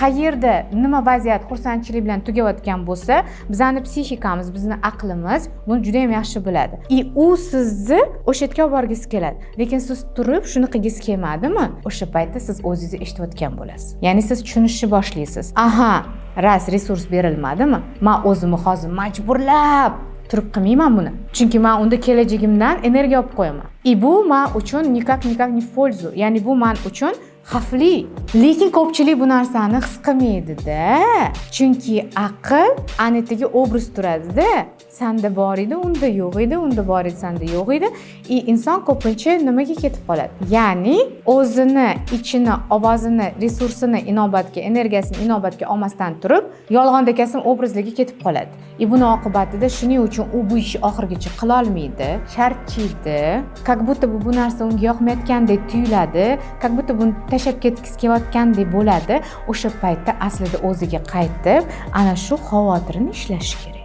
qayerda nima vaziyat xursandchilik bilan tugayotgan bo'lsa, bizning psixikamiz, bizning aqlimiz buni juda ham yaxshi biladi. U sizni o'sha yerga olib borgisi keladi. Lekin siz turib shunaqangiz kelmadimi? O'sha paytda siz o'zingizni eshitayotgan bo'lasiz. Ya'ni siz tushunishni boshlaysiz. Aha, resurs berilmadimi? Men o'zimni hozir majburlab turib qilmayman buni. Chunki men unda kelajagimdan energiya olib qo'yaman. Bu men uchun nikak не в пользу. Ya'ni bu men uchun xavfli. Lekin ko'pchilik bu narsani his qilmaydi-da. Chunki aql anetdagi obraz turadi-da. Sanda bor edi, unda yo'q edi, unda bor edi, sanda yo'q edi. Inson ko'pincha nimaga ketib qoladi? Ya'ni o'zini ichini, ovozini, resursini inobatga, energiyasini inobatga olmasdan turib, yolg'onda kasm obrazlarga ketib qoladi. Buni oqibatida shuning uchun u bu ishni oxirigacha qila olmaydi, charchaydi, как будто bu narsa unga yoqmayotgandek tuyuladi, как будто buni tashlab ketgisi kelayotgandek bo'ladi. O'sha paytda aslida o'ziga qaytib, ana shu xavotirini ishlash kerak.